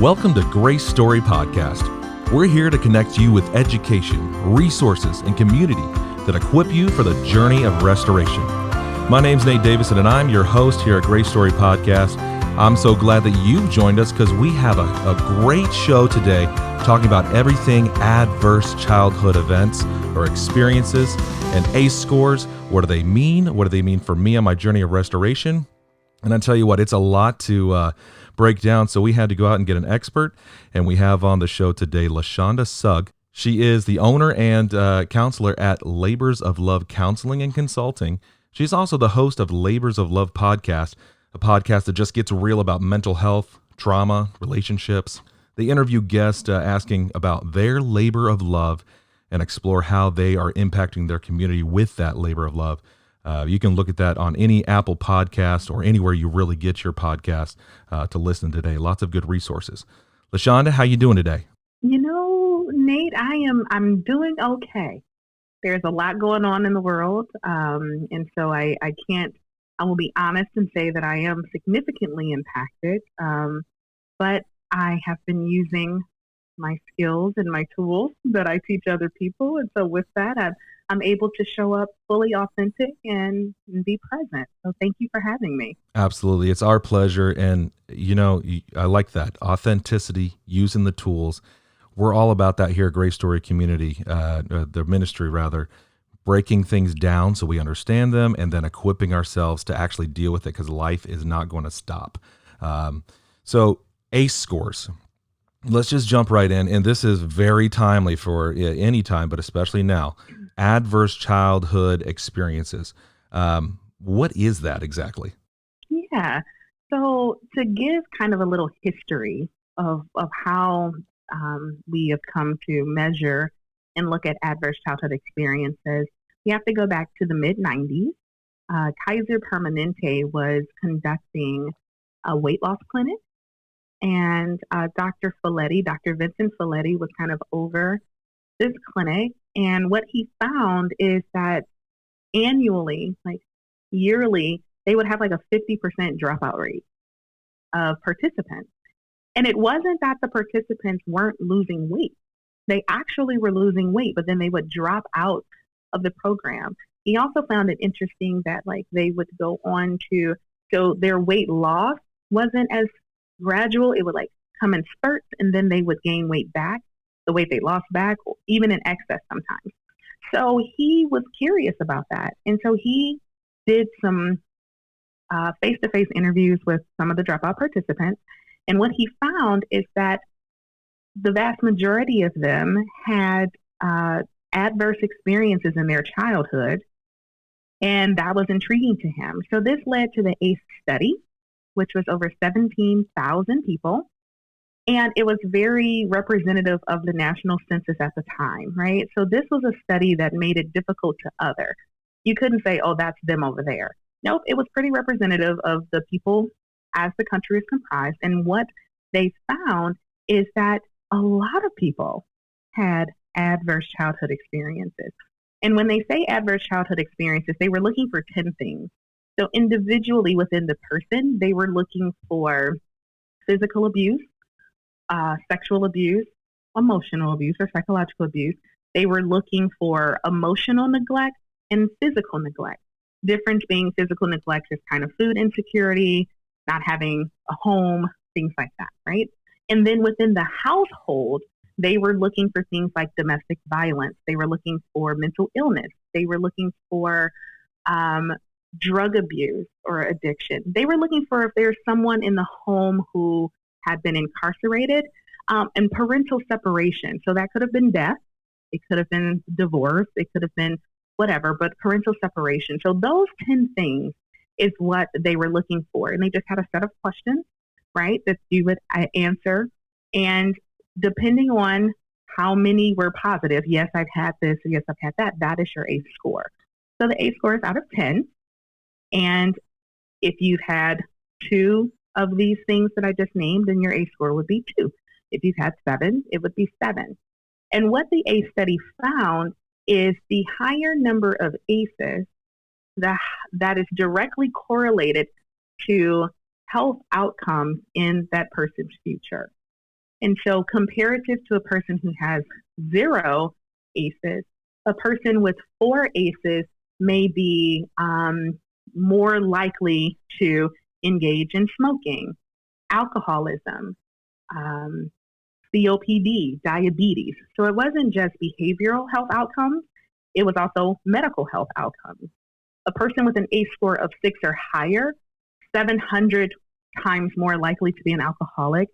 Welcome to GraceStory Podcast. We're here to connect you with education, resources, and community that equip you for the journey of restoration. My name's Nate Davison, and I'm your host here at GraceStory Podcast. I'm so glad that you've joined us because we have a great show today talking about everything adverse childhood events or experiences and ACE scores. What do they mean? What do they mean for me on my journey of restoration? And I tell you what, it's a lot to break down. So we had to go out and get an expert, and we have on the show today Shanda Sugg. She is the owner and counselor at Labors of Love Counseling and Consulting. She's also the host of Labors of Love podcast, a podcast that just gets real about mental health, trauma, relationships. They interview guests asking about their labor of love and explore how they are impacting their community with that labor of love. You can look at that on any Apple podcast or anywhere you really get your podcast to listen today. Lots of good resources. LaShonda, how you doing today? You know, Nate, I'm doing okay. There's a lot going on in the world, and so I will be honest and say that I am significantly impacted, but I have been using my skills and my tools that I teach other people, and so with that, I'm able to show up fully authentic and be present. So thank you for having me. Absolutely. It's our pleasure. And, you know, I like that. Authenticity, using the tools. We're all about that here at GraceStory Community, the ministry rather, breaking things down so we understand them and then equipping ourselves to actually deal with it because life is not going to stop. So ACE scores. Let's just jump right in. And this is very timely for any time, but especially now. Adverse childhood experiences. What is that exactly? Yeah. So to give kind of a little history of how we have come to measure and look at adverse childhood experiences, we have to go back to the mid-90s. Kaiser Permanente was conducting a weight loss clinic, and Dr. Vincent Folletti was kind of over this clinic. And what he found is that annually, like yearly, they would have like a 50% dropout rate of participants. And it wasn't that the participants weren't losing weight. They actually were losing weight, but then they would drop out of the program. He also found it interesting that like they would go on to, so their weight loss wasn't as gradual. It would like come in spurts and then they would gain weight back, the weight they lost back, or even in excess sometimes. So he was curious about that. And so he did some face-to-face interviews with some of the dropout participants. And what he found is that the vast majority of them had adverse experiences in their childhood. And that was intriguing to him. So this led to the ACE study, which was over 17,000 people. And it was very representative of the national census at the time, right? So this was a study that made it difficult to other. You couldn't say, oh, that's them over there. Nope, it was pretty representative of the people as the country is comprised. And what they found is that a lot of people had adverse childhood experiences. And when they say adverse childhood experiences, they were looking for 10 things. So individually within the person, they were looking for physical abuse, sexual abuse, emotional abuse, or psychological abuse. They were looking for emotional neglect and physical neglect. Difference being physical neglect is kind of food insecurity, not having a home, things like that, right? And then within the household, they were looking for things like domestic violence. They were looking for mental illness. They were looking for drug abuse or addiction. They were looking for if there's someone in the home who had been incarcerated, and parental separation. So that could have been death. It could have been divorce. It could have been whatever, but parental separation. So those 10 things is what they were looking for. And they just had a set of questions, right, that you would answer. And depending on how many were positive, yes, I've had this, yes, I've had that, that is your ACE score. So the ACE score is out of 10. And if you've had 2 of these things that I just named, then your ACE score would be 2. If you've had 7, it would be 7. And what the ACE study found is the higher number of ACEs that is directly correlated to health outcomes in that person's future. And so comparative to a person who has 0 ACEs, a person with 4 ACEs may be more likely to engage in smoking, alcoholism, COPD, diabetes. So it wasn't just behavioral health outcomes, it was also medical health outcomes. A person with an ACE score of 6 or higher, 700 times more likely to be an alcoholic,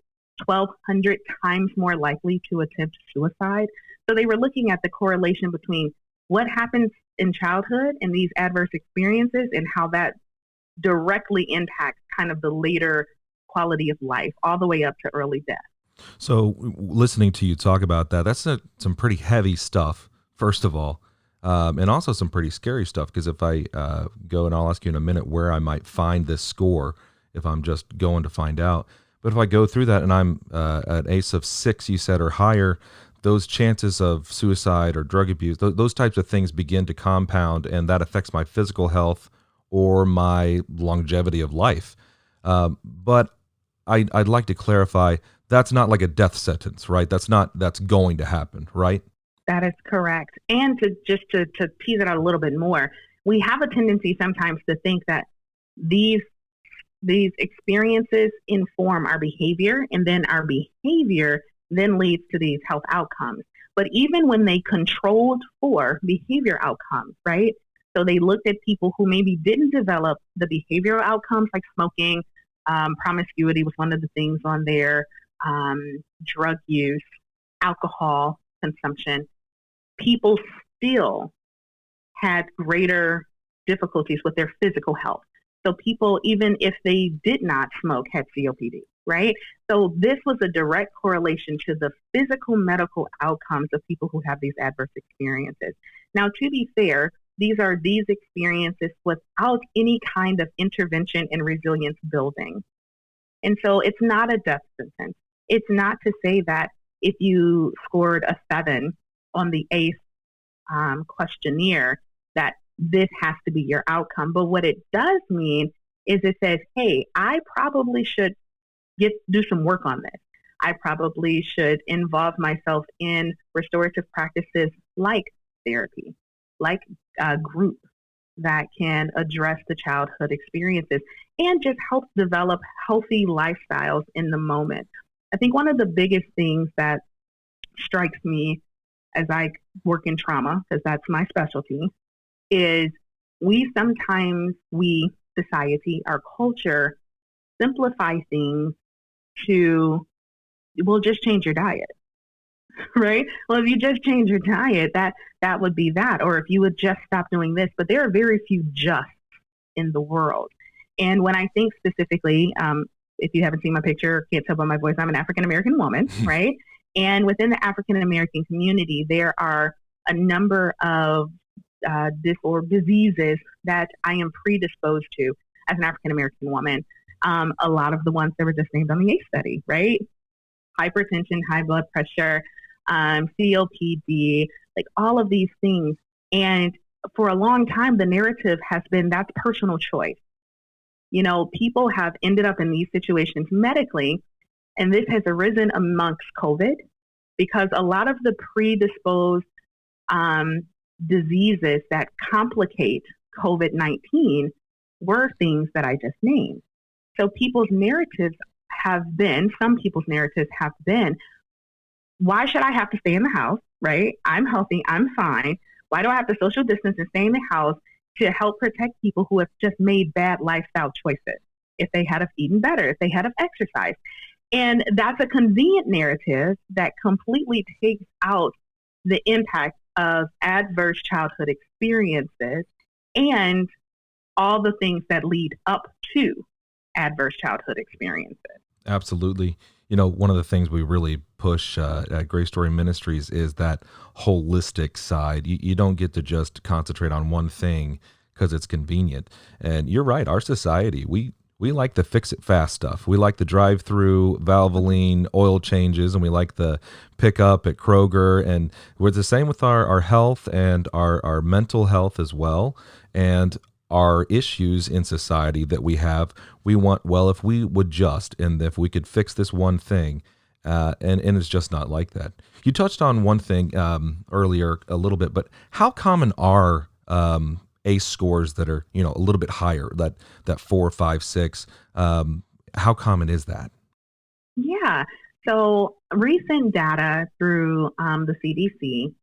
1,200 times more likely to attempt suicide. So they were looking at the correlation between what happens in childhood and these adverse experiences and how that directly impacts kind of the later quality of life all the way up to early death. So listening to you talk about that, that's some pretty heavy stuff, first of all, and also some pretty scary stuff, because if I go, and I'll ask you in a minute where I might find this score if I'm just going to find out. But if I go through that and I'm an ACE of 6, you said, or higher, those chances of suicide or drug abuse, those types of things begin to compound, and that affects my physical health or my longevity of life. But I'd like to clarify, that's not like a death sentence, right? That's going to happen, right? That is correct. And to tease it out a little bit more, we have a tendency sometimes to think that these experiences inform our behavior, and then our behavior then leads to these health outcomes. But even when they controlled for behavior outcomes, right? So they looked at people who maybe didn't develop the behavioral outcomes like smoking, promiscuity was one of the things on there, drug use, alcohol consumption. People still had greater difficulties with their physical health. So people, even if they did not smoke, had COPD, right? So this was a direct correlation to the physical medical outcomes of people who have these adverse experiences. Now, to be fair, these are these experiences without any kind of intervention and resilience building. And so it's not a death sentence. It's not to say that if you scored a 7 on the ACE questionnaire, that this has to be your outcome. But what it does mean is it says, hey, I probably should do some work on this. I probably should involve myself in restorative practices like therapy, like a group that can address the childhood experiences and just help develop healthy lifestyles in the moment. I think one of the biggest things that strikes me as I work in trauma, because that's my specialty, is society, our culture, simplify things to, well, just change your diet, right? Well, if you just change your diet, that would be that. Or if you would just stop doing this. But there are very few justs in the world. And when I think specifically, if you haven't seen my picture, can't tell by my voice, I'm an African-American woman, right? And within the African-American community, there are a number of diseases that I am predisposed to as an African-American woman. A lot of the ones that were just named on the ACE study, right? Hypertension, high blood pressure, COPD, like all of these things. And for a long time, the narrative has been that's personal choice. You know, people have ended up in these situations medically, and this has arisen amongst COVID because a lot of the predisposed diseases that complicate COVID-19 were things that I just named. So some people's narratives have been, why should I have to stay in the house, right? I'm healthy, I'm fine. Why do I have to social distance and stay in the house to help protect people who have just made bad lifestyle choices? If they had have eaten better, if they had have exercised. And that's a convenient narrative that completely takes out the impact of adverse childhood experiences and all the things that lead up to adverse childhood experiences. Absolutely. You know, one of the things we really push at GraceStory Ministries is that holistic side. You don't get to just concentrate on one thing because it's convenient. And you're right, our society, we like the fix-it-fast stuff. We like the drive-through Valvoline oil changes, and we like the pick-up at Kroger. And we're the same with our health and our mental health as well. And our issues in society that we have, we want, well, if we would just, and if we could fix this one thing, and it's just not like that. You touched on one thing earlier a little bit, but how common are ACE scores that are a little bit higher, that 4, 5, 6? How common is that? Yeah. So recent data through the CDC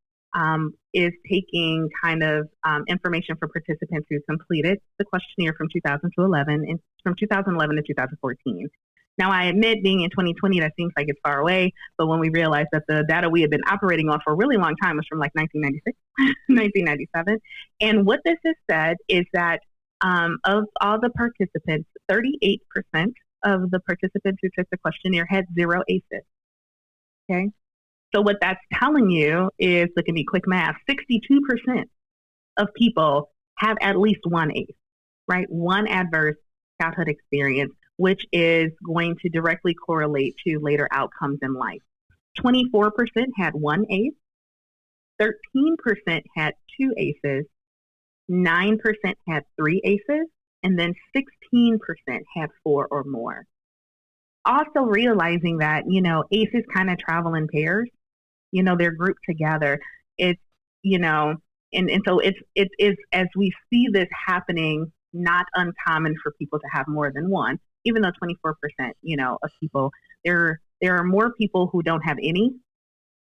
is taking kind of information for participants who completed the questionnaire from 2011 and from 2011 to 2014. Now, I admit, being in 2020, that seems like it's far away. But when we realized that the data we had been operating on for a really long time was from like 1996, 1997. And what this has said is that of all the participants, 38% of the participants who took the questionnaire had 0 ACEs. Okay. So what that's telling you is, look at me, quick math, 62% of people have at least one ACE, right? One adverse childhood experience, which is going to directly correlate to later outcomes in life. 24% had one ACE, 13% had 2 ACEs, 9% had 3 ACEs, and then 16% had 4 or more. Also realizing that, ACEs kind of travel in pairs. They're grouped together. It's, and so it is, as we see this happening, not uncommon for people to have more than one, even though 24%, of people, there are more people who don't have any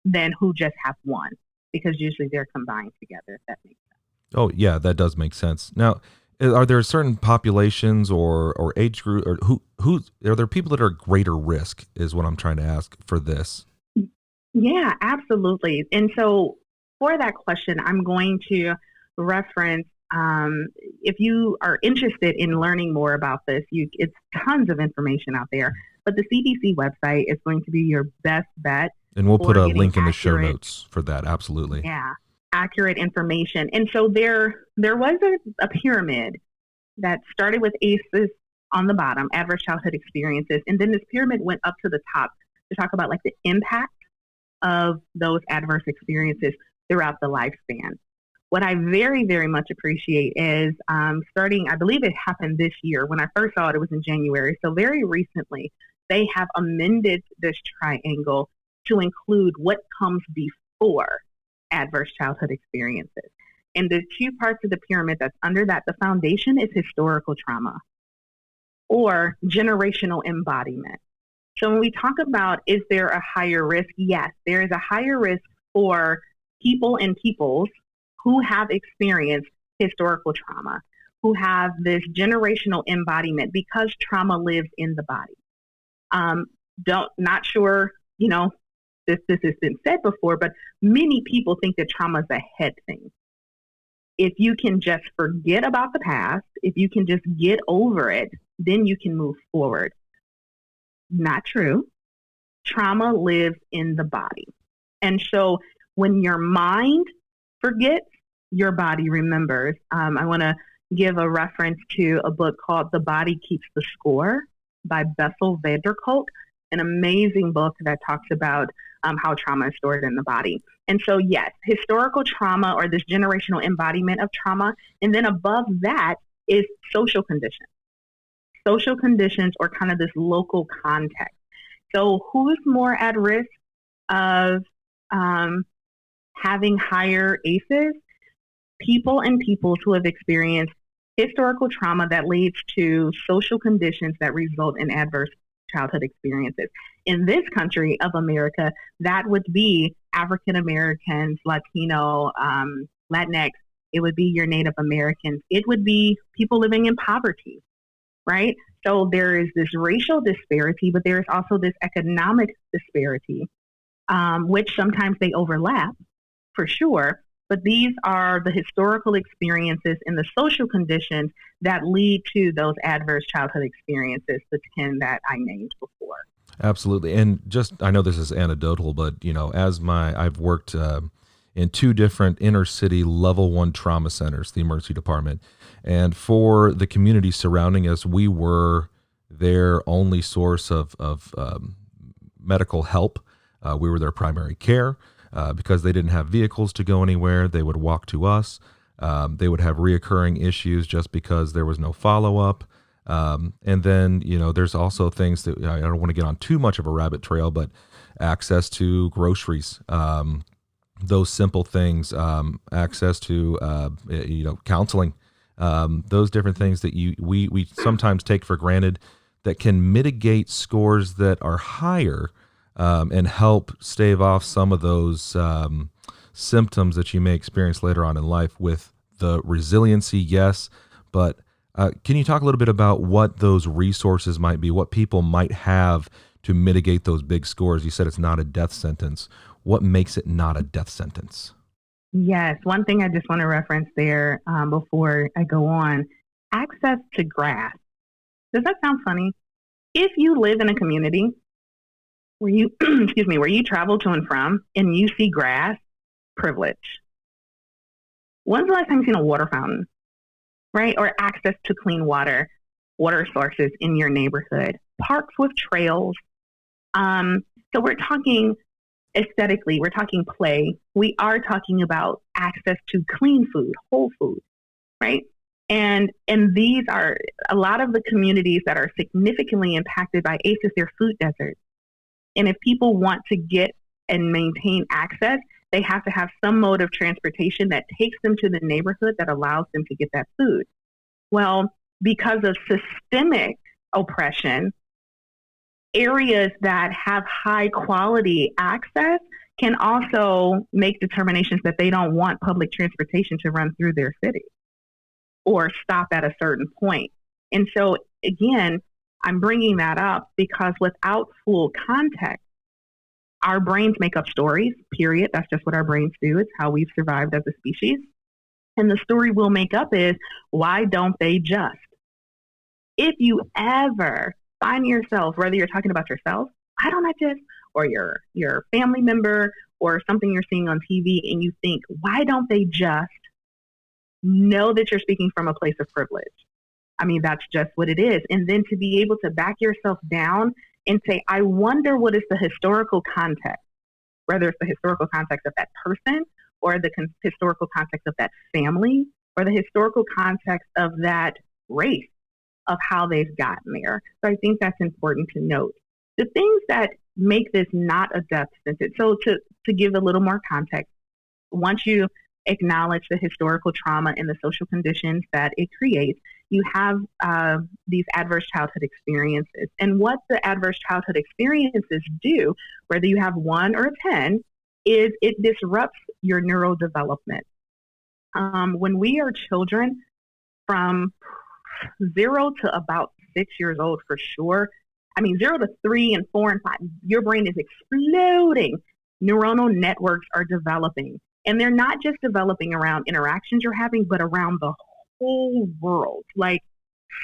than who just have one, because usually they're combined together, if that makes sense. Oh, yeah, that does make sense. Now, are there certain populations or age group, or who are there people that are greater risk, is what I'm trying to ask for this? Yeah, absolutely. And so for that question, I'm going to reference, if you are interested in learning more about this, it's tons of information out there, but the CDC website is going to be your best bet. And we'll put a link in the show notes for that. Absolutely. Yeah, accurate information. And so there was a pyramid that started with ACEs on the bottom, adverse childhood experiences, and then this pyramid went up to the top to talk about like the impact of those adverse experiences throughout the lifespan. What I very, very much appreciate is starting, I believe it happened this year. When I first saw it, it was in January. So very recently, they have amended this triangle to include what comes before adverse childhood experiences. And the 2 parts of the pyramid that's under that, the foundation, is historical trauma or generational embodiment. So when we talk about, is there a higher risk? Yes, there is a higher risk for people and peoples who have experienced historical trauma, who have this generational embodiment, because trauma lives in the body. Not sure, this has been said before, but many people think that trauma is a head thing. If you can just forget about the past, if you can just get over it, then you can move forward. Not true. Trauma lives in the body. And so when your mind forgets, your body remembers. I want to give a reference to a book called The Body Keeps the Score by Bessel van der Kolk, an amazing book that talks about how trauma is stored in the body. And so, yes, historical trauma, or this generational embodiment of trauma. And then above that is social conditions. Social conditions, or kind of this local context. So who's more at risk of having higher ACEs? People and peoples who have experienced historical trauma that leads to social conditions that result in adverse childhood experiences. In this country of America, that would be African Americans, Latino, Latinx. It would be your Native Americans. It would be people living in poverty, right? So there is this racial disparity, but there is also this economic disparity, which sometimes they overlap, for sure. But these are the historical experiences and the social conditions that lead to those adverse childhood experiences, the 10 that I named before. Absolutely. And just, I know this is anecdotal, but, I've worked in 2 different inner city level 1 trauma centers, the emergency department. And for the community surrounding us, we were their only source of medical help. We were their primary care. Because they didn't have vehicles to go anywhere, they would walk to us. They would have reoccurring issues just because there was no follow-up. And then, there's also things that I don't want to get on too much of a rabbit trail, but access to groceries, those simple things, access to, counseling, those different things that we sometimes take for granted that can mitigate scores that are higher, and help stave off some of those symptoms that you may experience later on in life with the resiliency, yes. But can you talk a little bit about what those resources might be, what people might have to mitigate those big scores? You said it's not a death sentence. What makes it not a death sentence? Yes, one thing I just want to reference there before I go on, access to grass. Does that sound funny? If you live in a community where you, excuse me, where you travel to and from and you see grass, privilege. When's the last time you've seen a water fountain, right? Or access to clean water sources in your neighborhood, parks with trails. So we're talking aesthetically, we're talking play. We are talking about access to clean food, whole food, right? And these are a lot of the communities that are significantly impacted by ACEs, they're food deserts. And if people want to get and maintain access, they have to have some mode of transportation that takes them to the neighborhood that allows them to get that food. Well, because of systemic oppression, areas that have high quality access can also make determinations that they don't want public transportation to run through their city or stop at a certain point. And so, again, I'm bringing that up because without full context, our brains make up stories, period. That's just what our brains do. It's how we've survived as a species. And the story we'll make up is, why don't they just? If you ever find yourself, whether you're talking about yourself, why don't I just, or your family member or something you're seeing on TV and you think, why don't they just, know that you're speaking from a place of privilege. I mean, that's just what it is. And then to be able to back yourself down and say, I wonder what is the historical context, whether it's the historical context of that person or the historical context of that family or the historical context of that race of how they've gotten there. So I think that's important to note. The things that make this not a death sentence, so to give a little more context, once you acknowledge the historical trauma and the social conditions that it creates, you have these adverse childhood experiences. And what the adverse childhood experiences do, whether you have 1 or 10, is it disrupts your neurodevelopment. When we are children, from 0 to about 6 years old for sure, 0 to 3 and 4 and 5, your brain is exploding. Neuronal networks are developing. And they're not just developing around interactions you're having, but around the whole world, like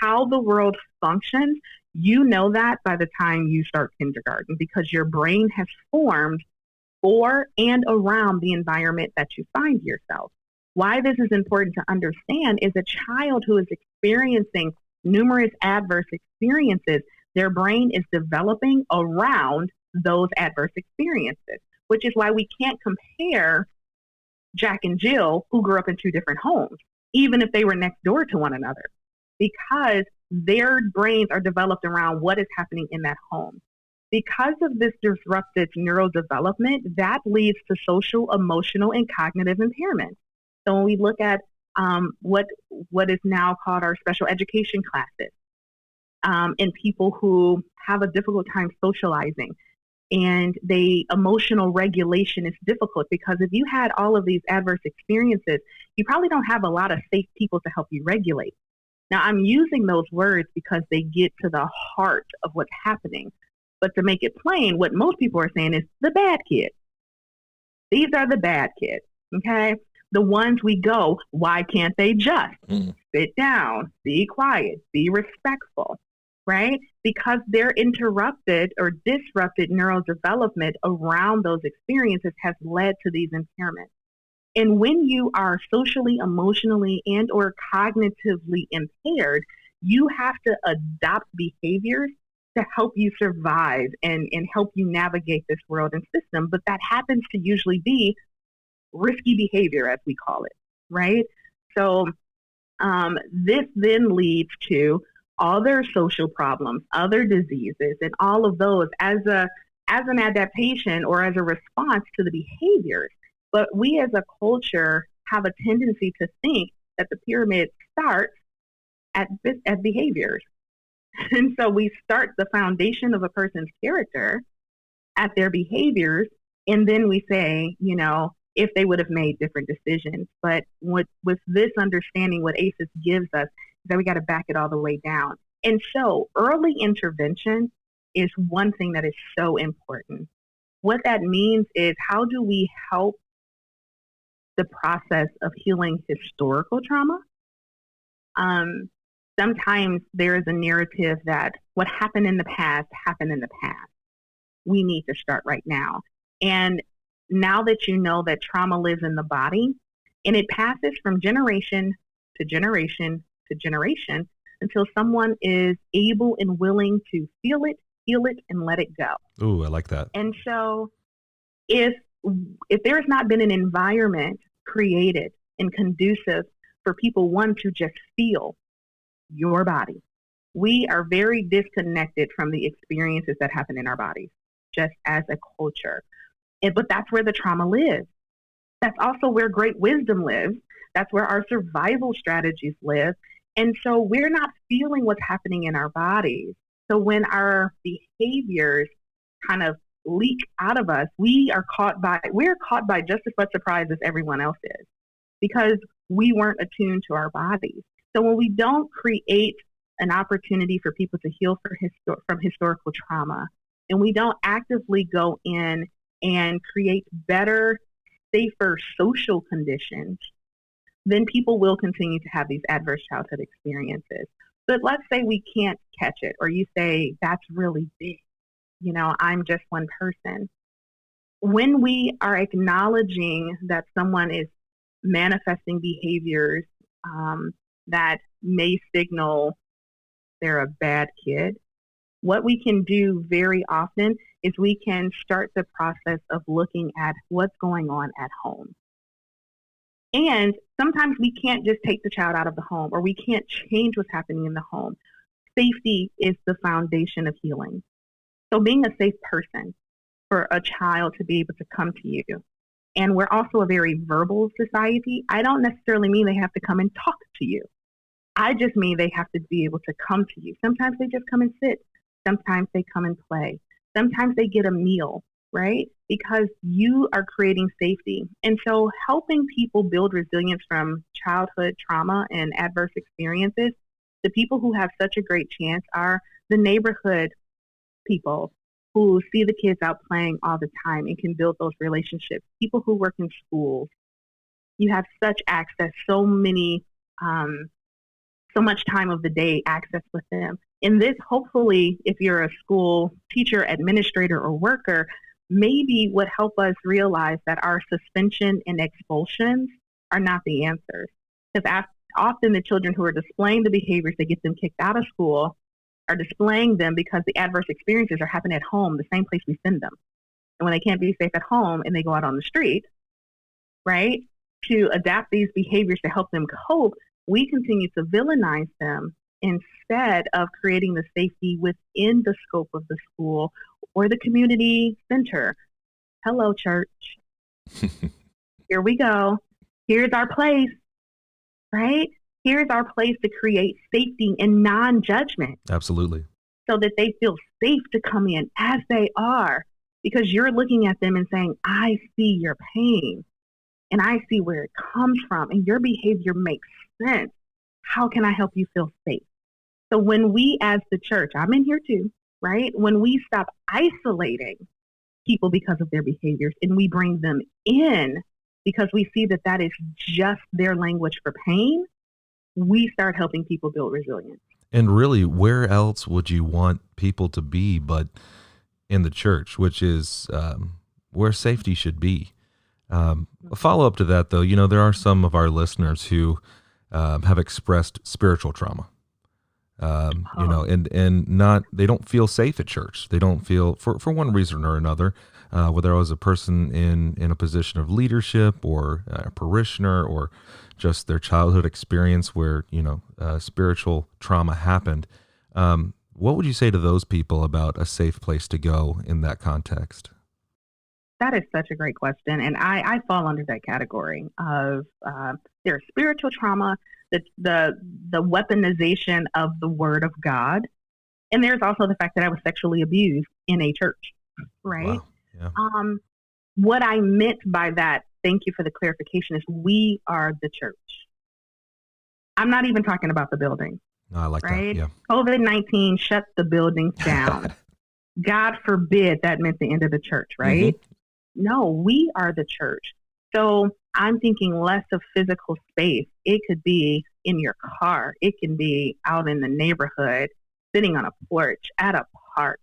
how the world functions. You know that by the time you start kindergarten because your brain has formed for and around the environment that you find yourself. Why this is important to understand is a child who is experiencing numerous adverse experiences, their brain is developing around those adverse experiences, which is why we can't compare Jack and Jill, who grew up in 2 different homes, even if they were next door to one another, because their brains are developed around what is happening in that home. Because of this disrupted neurodevelopment, that leads to social, emotional, and cognitive impairment. So when we look at what is now called our special education classes, and people who have a difficult time socializing, and emotional regulation is difficult because if you had all of these adverse experiences, you probably don't have a lot of safe people to help you regulate. Now, I'm using those words because they get to the heart of what's happening. But to make it plain, what most people are saying is the bad kids. These are the bad kids, okay? The ones we go, why can't they just sit down, be quiet, be respectful? Right? Because their interrupted or disrupted neurodevelopment around those experiences has led to these impairments. And when you are socially, emotionally, and or cognitively impaired, you have to adopt behaviors to help you survive and help you navigate this world and system. But that happens to usually be risky behavior, as we call it, right? So this then leads to other social problems, other diseases, and all of those as an adaptation or as a response to the behaviors. But we as a culture have a tendency to think that the pyramid starts at behaviors. And so we start the foundation of a person's character at their behaviors, and then we say, if they would have made different decisions. But with this understanding, what ACEs gives us is that we got to back it all the way down. And so early intervention is one thing that is so important. What that means is, how do we help the process of healing historical trauma? Sometimes there is a narrative that what happened in the past happened in the past. We need to start right now. And now that you know that trauma lives in the body, and it passes from generation to generation to generation until someone is able and willing to feel it, heal it, and let it go. Ooh, I like that. And so if there has not been an environment created and conducive for people, one, to just feel your body, we are very disconnected from the experiences that happen in our bodies, just as a culture. But that's where the trauma lives. That's also where great wisdom lives. That's where our survival strategies live. And so we're not feeling what's happening in our bodies. So when our behaviors kind of leak out of us, we're caught by just as much surprise as everyone else is, because we weren't attuned to our bodies. So when we don't create an opportunity for people to heal from historical trauma, and we don't actively go in and create better, safer social conditions, then people will continue to have these adverse childhood experiences. But let's say we can't catch it, or you say, that's really big. I'm just one person. When we are acknowledging that someone is manifesting behaviors that may signal they're a bad kid, what we can do very often is we can start the process of looking at what's going on at home. And sometimes we can't just take the child out of the home, or we can't change what's happening in the home. Safety is the foundation of healing. So being a safe person for a child to be able to come to you. And we're also a very verbal society. I don't necessarily mean they have to come and talk to you. I just mean they have to be able to come to you. Sometimes they just come and sit. Sometimes they come and play. Sometimes they get a meal, right? Because you are creating safety. And so helping people build resilience from childhood trauma and adverse experiences, the people who have such a great chance are the neighborhood people who see the kids out playing all the time and can build those relationships. People who work in schools. You have such access, so much time of the day access with them. And this, hopefully, if you're a school teacher, administrator, or worker, maybe would help us realize that our suspension and expulsions are not the answers. Because often the children who are displaying the behaviors that get them kicked out of school are displaying them because the adverse experiences are happening at home, the same place we send them. And when they can't be safe at home and they go out on the street, right, to adapt these behaviors to help them cope, we continue to villainize them instead of creating the safety within the scope of the school or the community center. Hello, church. Here we go. Here's our place, right? Here's our place to create safety and non-judgment. Absolutely. So that they feel safe to come in as they are, because you're looking at them and saying, I see your pain and I see where it comes from and your behavior makes sense. How can I help you feel safe? So when we as the church, I'm in here too, right? When we stop isolating people because of their behaviors and we bring them in because we see that that is just their language for pain, we start helping people build resilience. And really, where else would you want people to be but in the church, which is where safety should be? A follow-up to that, though, there are some of our listeners who have expressed spiritual trauma, and not, they don't feel safe at church. They don't feel, for one reason or another, whether I was a person in a position of leadership or a parishioner or just their childhood experience where, spiritual trauma happened. What would you say to those people about a safe place to go in that context? That is such a great question. And I fall under that category of there's spiritual trauma, the weaponization of the word of God. And there's also the fact that I was sexually abused in a church, right? Wow. Yeah. What I meant by that, thank you for the clarification, is we are the church. I'm not even talking about the building, No, I like that. right? Yeah. COVID-19 shut the buildings down. God forbid that meant the end of the church, hmm right? No, we are the church. So I'm thinking less of physical space. It could be in your car. It can be out in the neighborhood, sitting on a porch, at a park.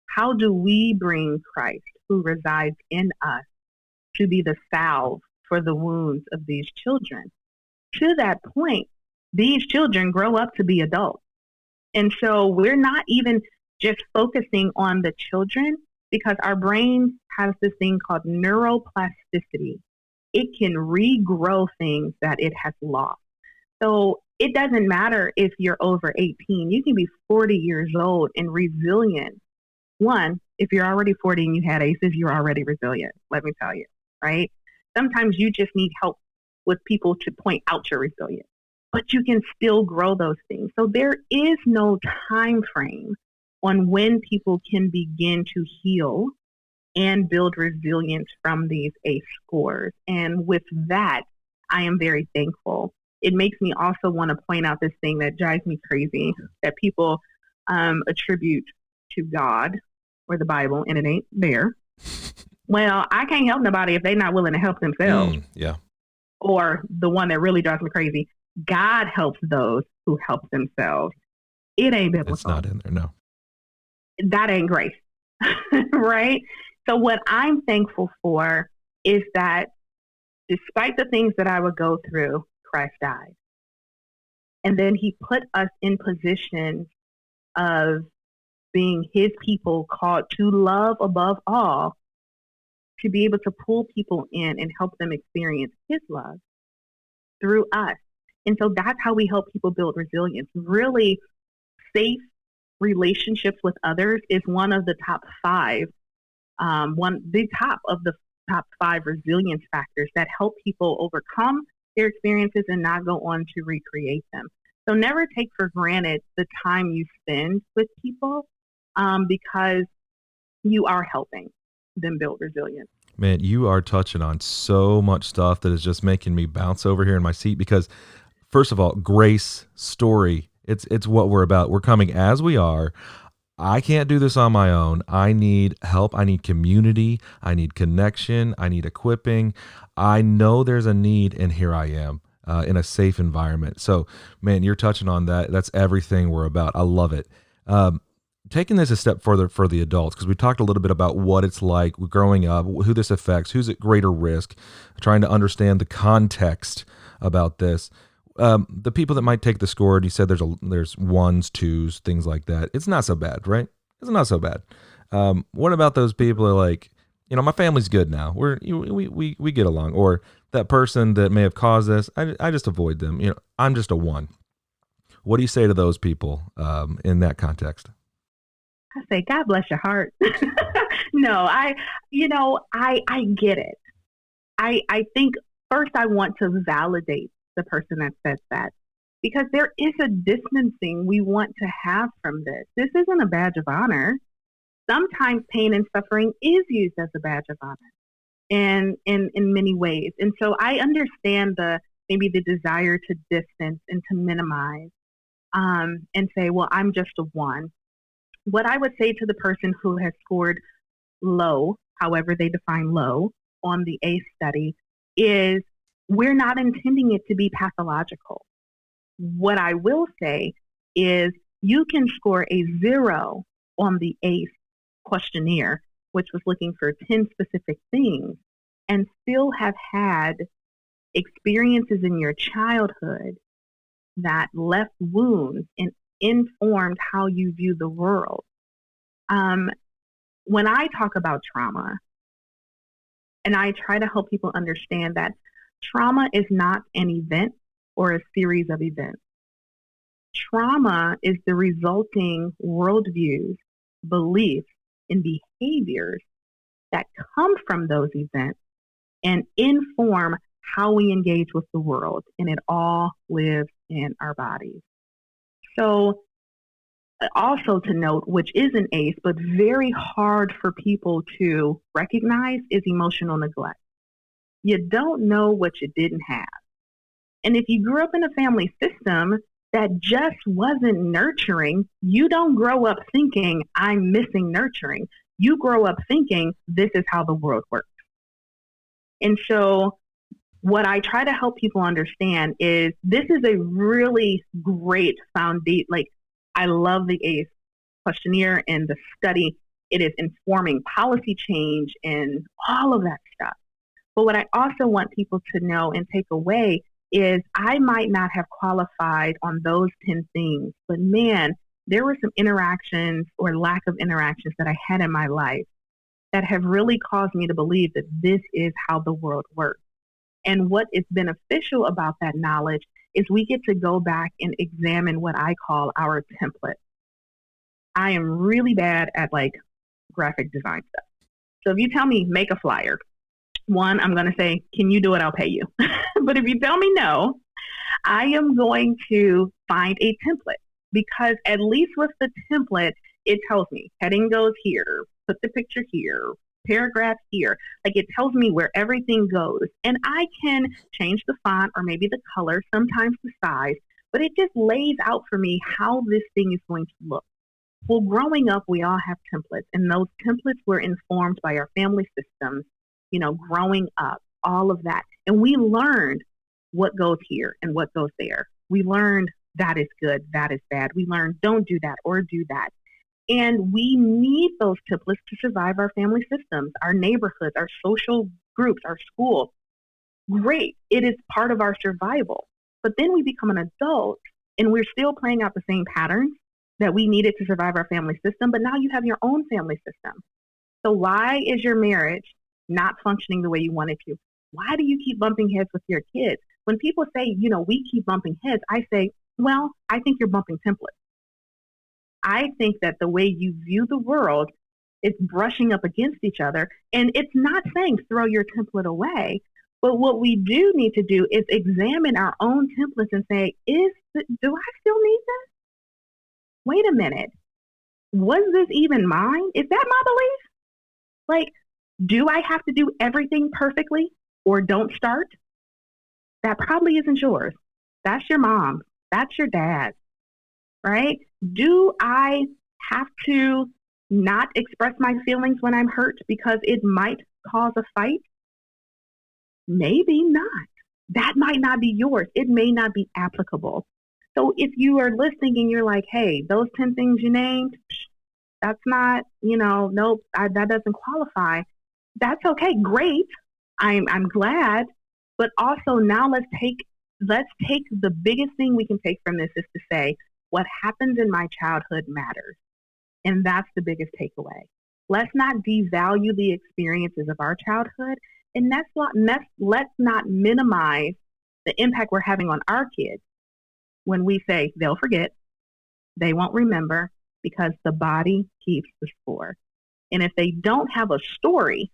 How do we bring Christ, who resides in us, to be the salve for the wounds of these children? To that point, these children grow up to be adults. And so we're not even just focusing on the children, because our brain has this thing called neuroplasticity. It can regrow things that it has lost. So it doesn't matter if you're over 18. You can be 40 years old and resilient. One, if you're already 40 and you had ACEs, you're already resilient, let me tell you, right? Sometimes you just need help with people to point out your resilience, but you can still grow those things. So there is no time frame on when people can begin to heal and build resilience from these ACE scores. And with that, I am very thankful. It makes me also want to point out this thing that drives me crazy, that people attribute to God or the Bible, and it ain't there. Well, I can't help nobody if they're not willing to help themselves. Yeah. Or the one that really drives me crazy, God helps those who help themselves. It ain't biblical. It's not in there. No. That ain't grace, right? So what I'm thankful for is that despite the things that I would go through, Christ died. And then he put us in positions of being his people, called to love above all, to be able to pull people in and help them experience his love through us. And so that's how we help people build resilience. Really safe relationships with others is one of the top five, the top five resilience factors that help people overcome their experiences and not go on to recreate them. So never take for granted the time you spend with people, because you are helping them build resilience. Man, you are touching on so much stuff that is just making me bounce over here in my seat because, first of all, GraceStory, it's what we're about. We're coming as we are. I can't do this on my own. I need help. I need community. I need connection. I need equipping. I know there's a need, and here I am in a safe environment. So, man, you're touching on that. That's everything we're about. I love it. Taking this a step further for the adults, because we talked a little bit about what it's like growing up, who this affects, who's at greater risk, trying to understand the context about this. The people that might take the score, and you said there's ones, twos, things like that. It's not so bad, right? It's not so bad. What about those people who are like, my family's good now. We get along, or that person that may have caused this, I just avoid them. I'm just a one. What do you say to those people in that context? I say, God bless your heart. No, I get it. I think first I want to validate the person that says that, because there is a distancing we want to have from this. This isn't a badge of honor. Sometimes pain and suffering is used as a badge of honor in many ways. And so I understand maybe the desire to distance and to minimize, and say, well, I'm just a one. What I would say to the person who has scored low, however they define low, on the ACE study, is we're not intending it to be pathological. What I will say is you can score a 0 on the ACE questionnaire, which was looking for 10 specific things, and still have had experiences in your childhood that left wounds and informed how you view the world. When I talk about trauma, and I try to help people understand that trauma is not an event or a series of events. Trauma is the resulting worldviews, beliefs, and behaviors that come from those events and inform how we engage with the world. And it all lives in our bodies. So also to note, which is an ACE, but very hard for people to recognize, is emotional neglect. You don't know what you didn't have. And if you grew up in a family system that just wasn't nurturing, you don't grow up thinking, I'm missing nurturing. You grow up thinking, this is how the world works. And so what I try to help people understand is this is a really great foundation. Like, I love the ACE questionnaire and the study. It is informing policy change and all of that stuff. But what I also want people to know and take away is I might not have qualified on those 10 things, but man, there were some interactions or lack of interactions that I had in my life that have really caused me to believe that this is how the world works. And what is beneficial about that knowledge is we get to go back and examine what I call our template. I am really bad at like graphic design stuff. So if you tell me make a flyer, one, I'm going to say, can you do it? I'll pay you. But if you tell me no, I am going to find a template, because at least with the template, it tells me heading goes here, put the picture here, paragraph here. Like, it tells me where everything goes. And I can change the font or maybe the color, sometimes the size, but it just lays out for me how this thing is going to look. Well, growing up, we all have templates, and those templates were informed by our family systems, growing up, all of that. And we learned what goes here and what goes there. We learned that is good, that is bad. We learned don't do that or do that. And we need those templates to survive our family systems, our neighborhoods, our social groups, our school. Great. It is part of our survival. But then we become an adult and we're still playing out the same patterns that we needed to survive our family system. But now you have your own family system. So why is your marriage not functioning the way you want it to? Why do you keep bumping heads with your kids? When people say, we keep bumping heads, I say, well, I think you're bumping templates. I think that the way you view the world is brushing up against each other. And it's not saying throw your template away. But what we do need to do is examine our own templates and say, do I still need this? Wait a minute. Was this even mine? Is that my belief? Like, do I have to do everything perfectly or don't start? That probably isn't yours. That's your mom. That's your dad, right? Do I have to not express my feelings when I'm hurt because it might cause a fight? Maybe not. That might not be yours. It may not be applicable. So if you are listening and you're like, hey, those 10 things you named, that's not, nope, that doesn't qualify. That's okay. Great. I'm glad. But also now let's take the biggest thing we can take from this is to say, what happens in my childhood matters. And that's the biggest takeaway. Let's not devalue the experiences of our childhood. And let's not minimize the impact we're having on our kids when we say they'll forget, they won't remember, because the body keeps the score. And if they don't have a story,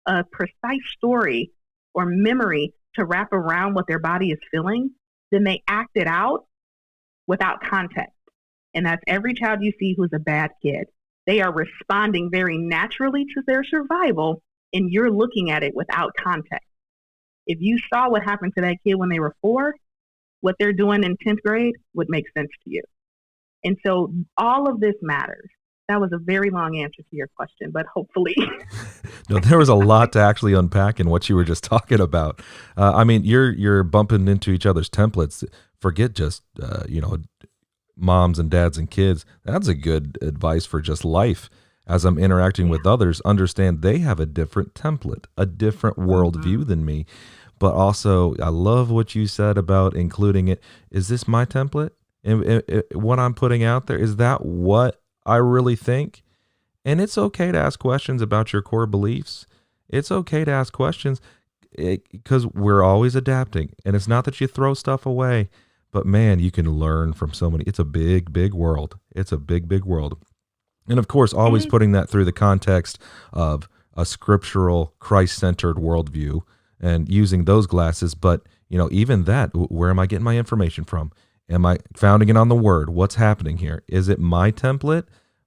a precise story or memory to wrap around what their body is feeling, then they act it out without context. And that's every child you see who's a bad kid. They are responding very naturally to their survival, and you're looking at it without context. If you saw what happened to that kid when they were 4, what they're doing in 10th grade would make sense to you. And so all of this matters. That was a very long answer to your question, but hopefully. No, there was a lot to actually unpack in what you were just talking about. You're bumping into each other's templates. Forget just, moms and dads and kids. That's a good advice for just life. As I'm interacting with others, understand they have a different template, a different worldview than me. But also, I love what you said about including it. Is this my template? And what I'm putting out there, is that what I really think? And it's okay to ask questions about your core beliefs. It's okay to ask questions because we're always adapting. And it's not that you throw stuff away, but man, you can learn from so many. It's a big, big world. It's a big, big world. And of course, always And putting that through the context of a scriptural, Christ-centered worldview and using those glasses. But, even that, where am I getting my information from? Am I founding it on the word? What's happening here? Is it my template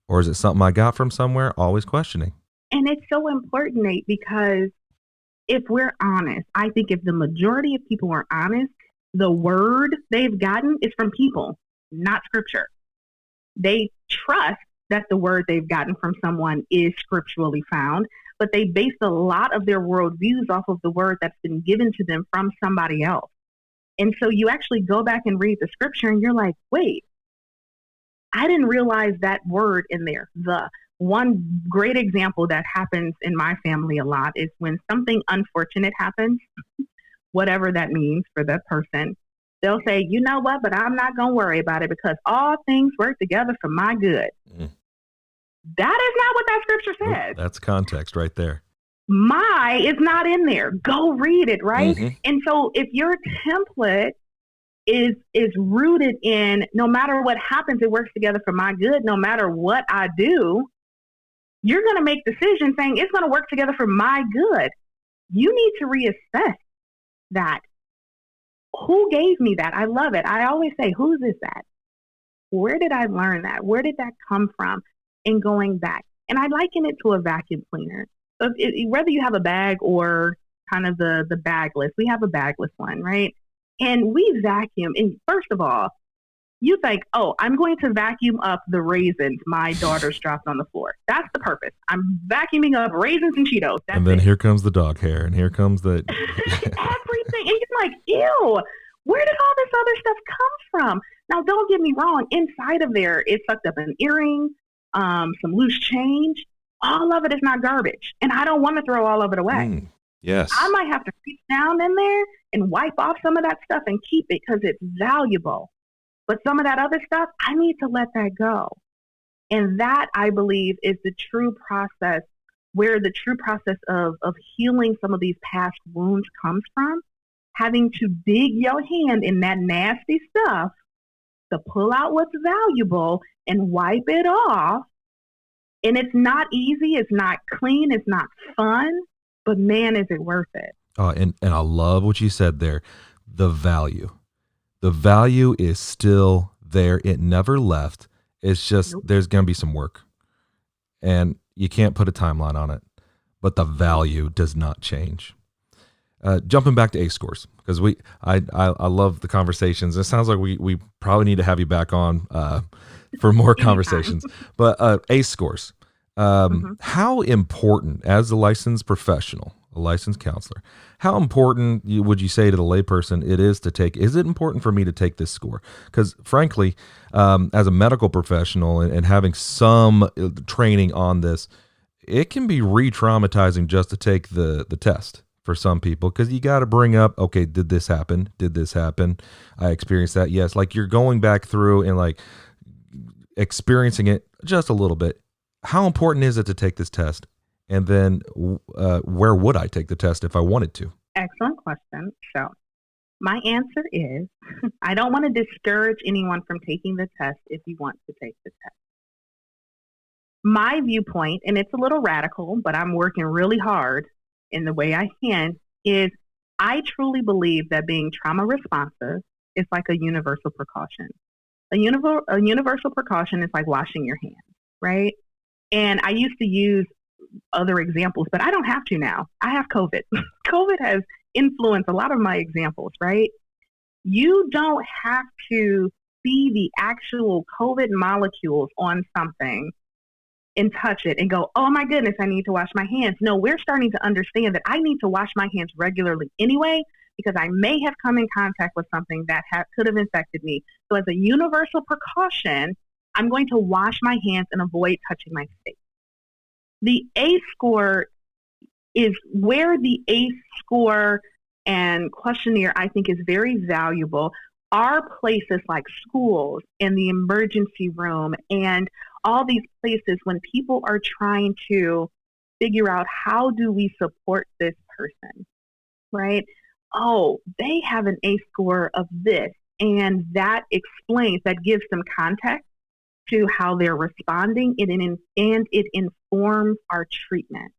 or is it something I got from somewhere? Always questioning. and it's so important, Nate, because if we're honest, I think if the majority of people are honest, the word they've gotten is from people, not scripture. They trust that the word they've gotten from someone is scripturally found, but they base a lot of their worldviews off of the word that's been given to them from somebody else. And so you actually go back and read the scripture and you're like, wait, I didn't realize that word in there. The one great example that happens in my family a lot is when something unfortunate happens, whatever that means for that person, they'll say, you know what, but I'm not going to worry about it because all things work together for my good. Mm. That is not what that scripture Nope, says. that's context right there. My is not in there. Go read it, right? Mhm. And so if your template is rooted in no matter what happens, it works together for my good, no matter what I do, you're going to make decisions saying it's going to work together for my good. You need to reassess that. Who gave me that? I love it. I always say, whose is that? Where did I learn that? Where did that come from? And going back. And I liken it to a vacuum cleaner. So whether you have a bag or kind of the bagless, we have a bagless one, right? And we vacuum. And first of all, you think, oh, I'm going to vacuum up the raisins my daughter's dropped on the floor. That's the purpose. I'm vacuuming up raisins and Cheetos. That's And then it. here comes the dog hair, and here comes the Everything. And you're like, ew, where did all this other stuff come from? Now, don't get me wrong. Inside of there, it sucked up an earring, some loose change. All of it is not garbage. And I don't want to throw all of it away. Yes. I might have to reach down in there and wipe off some of that stuff and keep it because it's valuable. But some of that other stuff, I need to let that go. And that, I believe, is the true process, where the true process of healing some of these past wounds comes from. Having to dig your hand in that nasty stuff to pull out what's valuable and wipe it off. And it's not easy, it's not clean, it's not fun, but man, is it worth it. And I love what you said there. The value. The value is still there. It never left. It's just There's going to be some work. And you can't put a timeline on it. But the value does not change. Jumping back to ACE scores, because I love the conversations. It sounds like we probably need to have you back on for more conversations. But ACE scores, how important, as a licensed professional, a licensed counselor, how important would you say to the layperson it is to take? Is it important for me to take this score? Because frankly, as a medical professional and having some training on this, it can be re-traumatizing just to take the test for some people, because you got to bring up, okay, did this happen? Did this happen? I experienced that. Yes. Like you're going back through and like experiencing it just a little bit. How important is it to take this test? And then where would I take the test if I wanted to? Excellent question. So my answer is I don't want to discourage anyone from taking the test if you want to take the test. My viewpoint, and it's a little radical, but I'm working really hard in the way I can, is I truly believe that being trauma responsive is like a universal precaution. A universal precaution is like washing your hands, right? And I used to use other examples, but I don't have to now. I have COVID. COVID has influenced a lot of my examples, right? You don't have to see the actual COVID molecules on something and touch it and go, oh my goodness, I need to wash my hands. No, we're starting to understand that I need to wash my hands regularly anyway, because I may have come in contact with something that could have infected me. So as a universal precaution, I'm going to wash my hands and avoid touching my face. The ACE score is where the ACE score and questionnaire, I think, is very valuable, are places like schools and the emergency room and all these places when people are trying to figure out how do we support this person, right? Oh, they have an ACE score of this. And that gives some context to how they're responding, and it informs our treatment.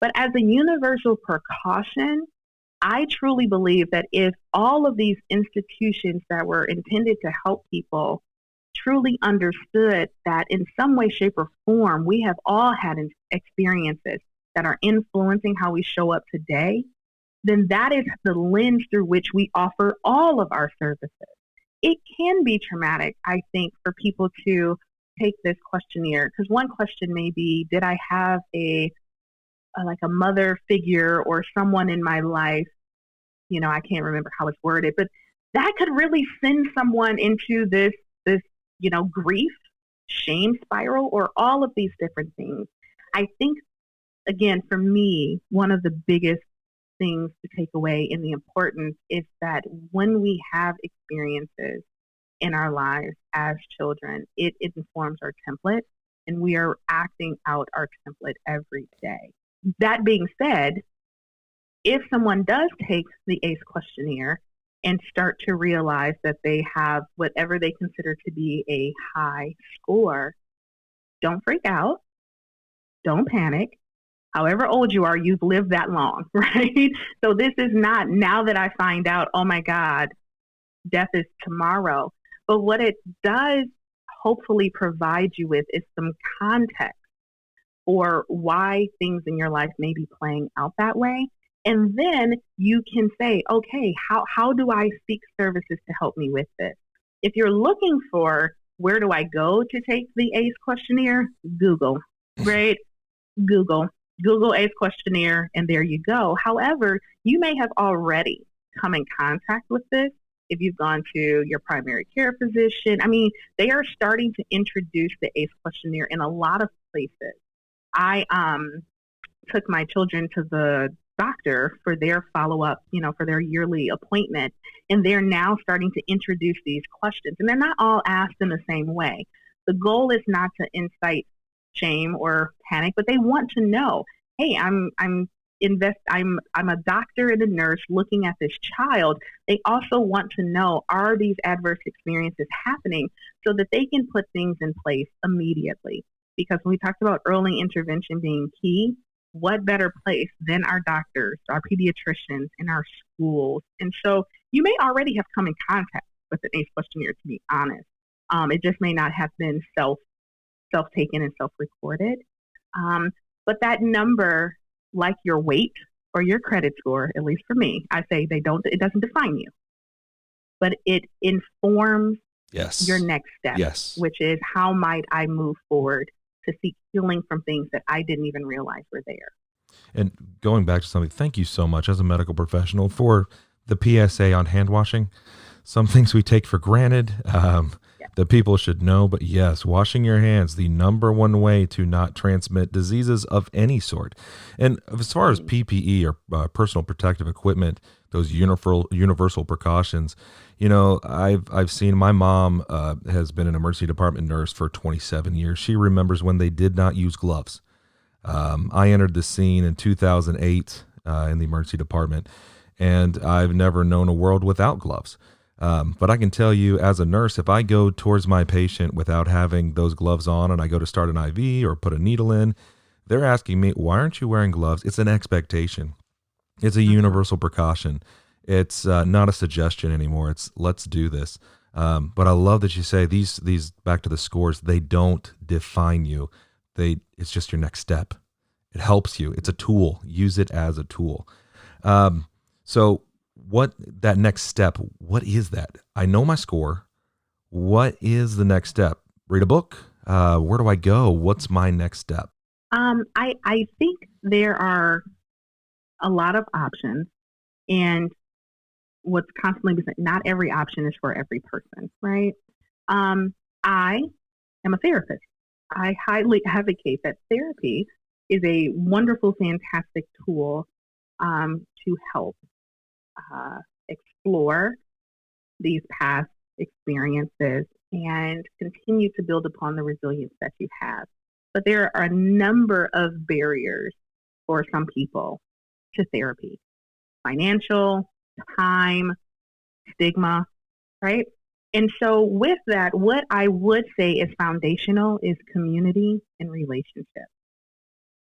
But as a universal precaution, I truly believe that if all of these institutions that were intended to help people truly understood that in some way, shape, or form, we have all had experiences that are influencing how we show up today, then that is the lens through which we offer all of our services. It can be traumatic, I think, for people to take this questionnaire, because one question may be, did I have a mother figure or someone in my life, I can't remember how it's worded, but that could really send someone into this, grief, shame spiral, or all of these different things. I think, again, for me, one of the biggest things to take away in the importance is that when we have experiences in our lives as children, it informs our template, and we are acting out our template every day. That being said, if someone does take the ACE questionnaire and start to realize that they have whatever they consider to be a high score, don't freak out. Don't panic. However old you are, you've lived that long, right? So this is not now that I find out, oh my God, death is tomorrow. But what it does hopefully provide you with is some context or why things in your life may be playing out that way. And then you can say, okay, how do I seek services to help me with this? If you're looking for where do I go to take the ACE questionnaire, Google, right? Google ACE questionnaire, and there you go. However, you may have already come in contact with this if you've gone to your primary care physician. I mean, they are starting to introduce the ACE questionnaire in a lot of places. I took my children to the doctor for their follow-up, for their yearly appointment, and they're now starting to introduce these questions. And they're not all asked in the same way. The goal is not to incite shame or panic, but they want to know, hey, I'm a doctor and a nurse looking at this child. They also want to know, are these adverse experiences happening, so that they can put things in place immediately. Because when we talked about early intervention being key, what better place than our doctors, our pediatricians, and our schools? And so you may already have come in contact with an ACE questionnaire, to be honest. It just may not have been self-taken and self-recorded. But that number, like your weight or your credit score, at least for me, I say it doesn't define you, but it informs your next step, which is how might I move forward to seek healing from things that I didn't even realize were there. And going back to something, thank you so much as a medical professional for the PSA on hand washing. Some things we take for granted that people should know, but yes, washing your hands, the number one way to not transmit diseases of any sort. And as far as PPE or personal protective equipment, those universal precautions, I've seen, my mom has been an emergency department nurse for 27 years. She remembers when they did not use gloves. I entered the scene in 2008 in the emergency department, and I've never known a world without gloves. But I can tell you, as a nurse, if I go towards my patient without having those gloves on and I go to start an IV or put a needle in, they're asking me, why aren't you wearing gloves? It's an expectation. It's a universal precaution. It's not a suggestion anymore. It's let's do this. But I love that you say these back to the scores, they don't define you. It's just your next step. It helps you. It's a tool. Use it as a tool. So what that next step, what is that? I know my score. What is the next step? Read a book? Where do I go? What's my next step? I think there are a lot of options, and what's constantly, not every option is for every person, right? I am a therapist. I highly advocate that therapy is a wonderful, fantastic tool to help explore these past experiences and continue to build upon the resilience that you have. But there are a number of barriers for some people to therapy: financial, time, stigma. right? And so with that, what I would say is foundational is community and relationship.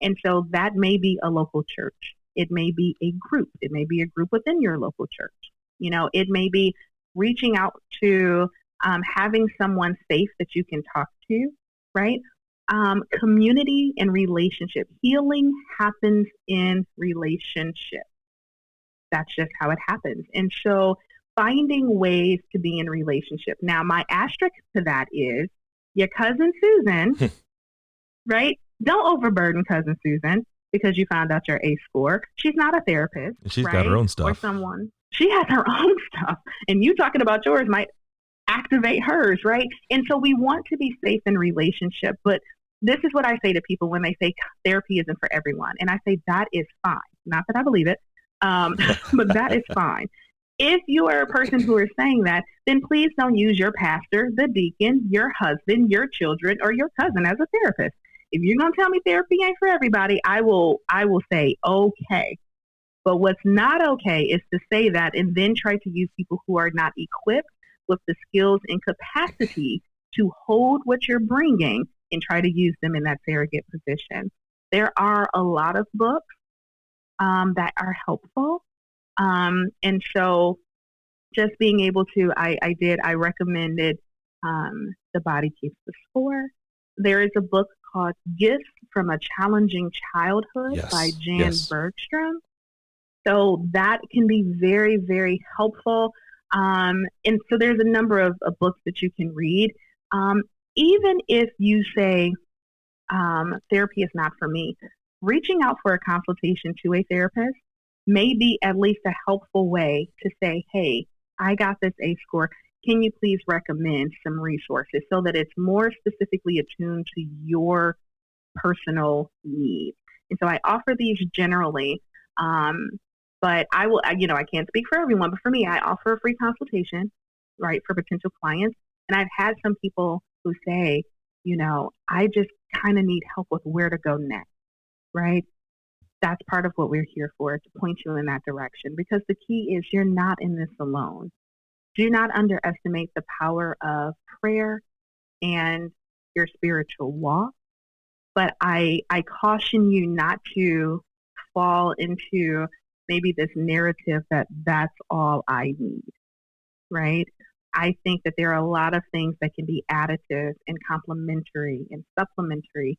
And so that may be a local church. It may be a group. It may be a group within your local church. It may be reaching out to having someone safe that you can talk to, right? Community and relationship. Healing happens in relationship. That's just how it happens. And so finding ways to be in relationship. Now, my asterisk to that is your cousin Susan, right? Don't overburden cousin Susan because you found out your ACE score. She's not a therapist. She's right? got her own stuff. Or someone. She has her own stuff. And you talking about yours might activate hers, right? And so we want to be safe in relationship. But this is what I say to people when they say therapy isn't for everyone. And I say that is fine. Not that I believe it, but that is fine. If you are a person who is saying that, then please don't use your pastor, the deacon, your husband, your children, or your cousin as a therapist. If you're going to tell me therapy ain't for everybody, I will say, okay. But what's not okay is to say that and then try to use people who are not equipped with the skills and capacity to hold what you're bringing and try to use them in that surrogate position. There are a lot of books that are helpful. And so just being able to, I recommended The Body Keeps the Score. There is a book called Gifts from a Challenging Childhood by Jan Bergstrom. So that can be very, very helpful. And so there's a number of books that you can read. Even if you say therapy is not for me, reaching out for a consultation to a therapist may be at least a helpful way to say, hey, I got this ACE score. Can you please recommend some resources so that it's more specifically attuned to your personal needs? And so I offer these generally, but I will, I can't speak for everyone, but for me, I offer a free consultation, right, for potential clients. And I've had some people who say, I just kind of need help with where to go next, right? That's part of what we're here for, to point you in that direction, because the key is you're not in this alone. Do not underestimate the power of prayer and your spiritual walk. But I caution you not to fall into maybe this narrative that that's all I need, right? I think that there are a lot of things that can be additive and complementary and supplementary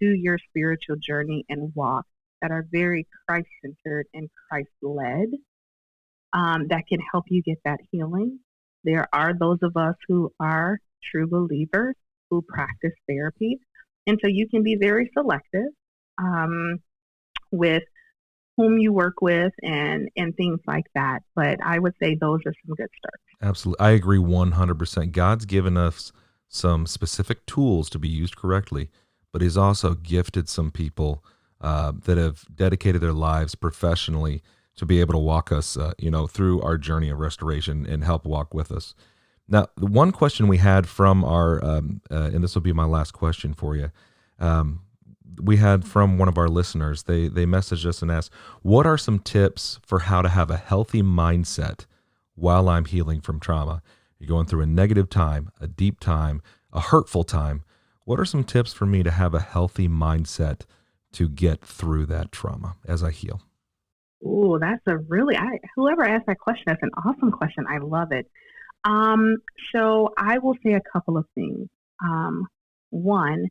to your spiritual journey and walk that are very Christ-centered and Christ-led, that can help you get that healing. There are those of us who are true believers who practice therapy. And so you can be very selective with whom you work with and things like that. But I would say those are some good starts. Absolutely. I agree 100%. God's given us some specific tools to be used correctly, but he's also gifted some people that have dedicated their lives professionally to be able to walk us, through our journey of restoration and help walk with us. Now, the one question we had from our, and this will be my last question for you, we had from one of our listeners, they messaged us and asked, what are some tips for how to have a healthy mindset while I'm healing from trauma? You're going through a negative time, a deep time, a hurtful time. What are some tips for me to have a healthy mindset to get through that trauma as I heal? Oh, that's whoever asked that question, that's an awesome question. I love it. So I will say a couple of things. One,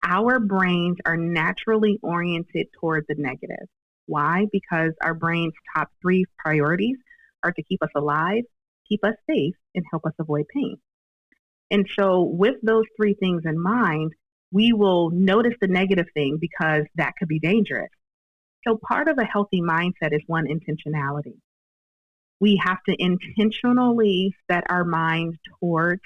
our brains are naturally oriented toward the negative. Why? Because our brain's top 3 priorities are to keep us alive, keep us safe, and help us avoid pain. And so with those 3 things in mind, we will notice the negative thing because that could be dangerous. So part of a healthy mindset is one, intentionality. We have to intentionally set our mind towards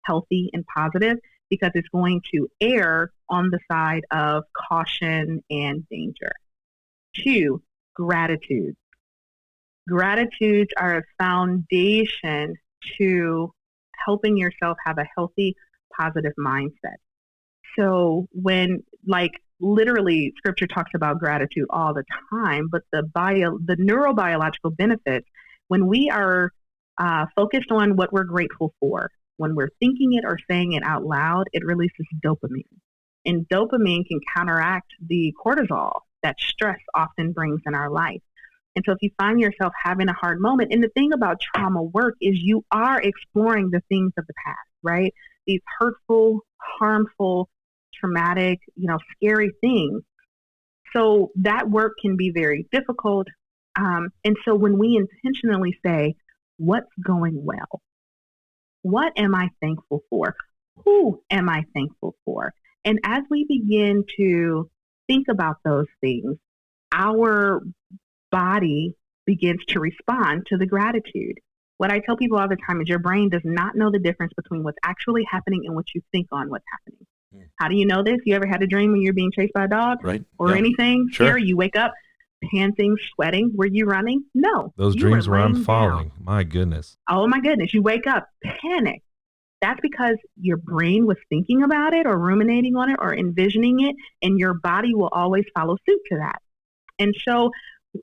healthy and positive because it's going to err on the side of caution and danger. 2, gratitude. Gratitudes are a foundation to helping yourself have a healthy, positive mindset. So when, literally, scripture talks about gratitude all the time, but the neurobiological benefits, when we are focused on what we're grateful for. When we're thinking it or saying it out loud, it releases dopamine. And dopamine can counteract the cortisol that stress often brings in our life. And so if you find yourself having a hard moment, and the thing about trauma work is you are exploring the things of the past, right? These hurtful, harmful, traumatic, scary things. So that work can be very difficult. And so when we intentionally say, what's going well? What am I thankful for? Who am I thankful for? And as we begin to think about those things, our body begins to respond to the gratitude. What I tell people all the time is your brain does not know the difference between what's actually happening and what you think on what's happening. How do you know this? You ever had a dream when you're being chased by a dog? Right. Or anything? Sure. Scary? You wake up panting, sweating. Were you running? No. Those dreams where I'm falling. Down. My goodness. Oh my goodness. You wake up, panic. That's because your brain was thinking about it or ruminating on it or envisioning it, and your body will always follow suit to that. And so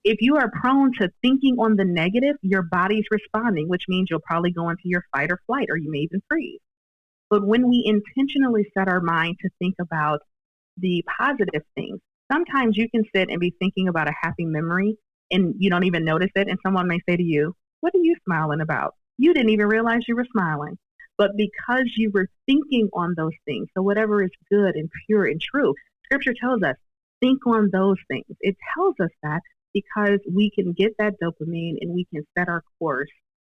if you are prone to thinking on the negative, your body's responding, which means you'll probably go into your fight or flight, or you may even freeze. But when we intentionally set our mind to think about the positive things, sometimes you can sit and be thinking about a happy memory and you don't even notice it. And someone may say to you, what are you smiling about? You didn't even realize you were smiling. But because you were thinking on those things, so whatever is good and pure and true, Scripture tells us, think on those things. It tells us that because we can get that dopamine and we can set our course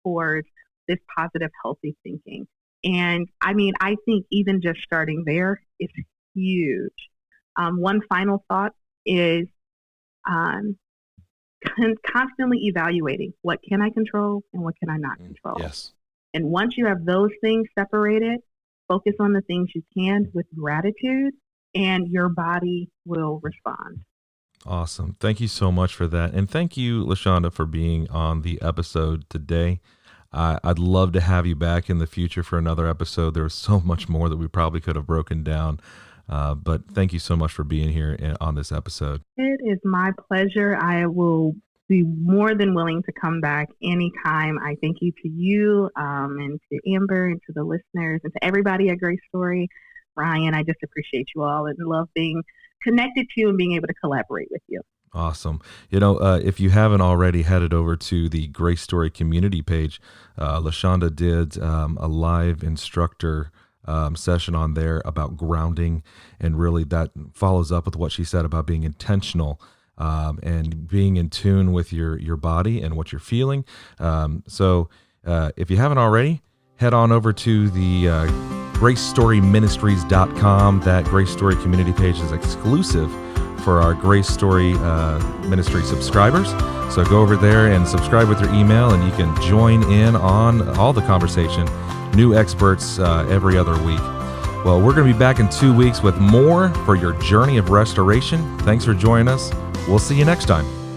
towards this positive, healthy thinking. And I think even just starting there is huge. One final thought is constantly evaluating what can I control and what can I not control. Yes. And once you have those things separated, focus on the things you can with gratitude, and your body will respond. Awesome. Thank you so much for that. And thank you, LaShonda, for being on the episode today. I'd love to have you back in the future for another episode. There's so much more that we probably could have broken down. But thank you so much for being here on this episode. It is my pleasure. I will be more than willing to come back anytime. I thank you to you and to Amber and to the listeners and to everybody at GraceStory. Ryan, I just appreciate you all and love being connected to you and being able to collaborate with you. Awesome. If you haven't already headed over to the GraceStory community page, LaShonda did a live instructor session on there about grounding, and really that follows up with what she said about being intentional and being in tune with your body and what you're feeling. So if you haven't already, head on over to the GraceStoryMinistries.com. That GraceStory community page is exclusive for our GraceStory Ministry subscribers. So go over there and subscribe with your email, and you can join in on all the conversation. New experts every other week. Well, we're going to be back in 2 weeks with more for your journey of restoration. Thanks for joining us. We'll see you next time.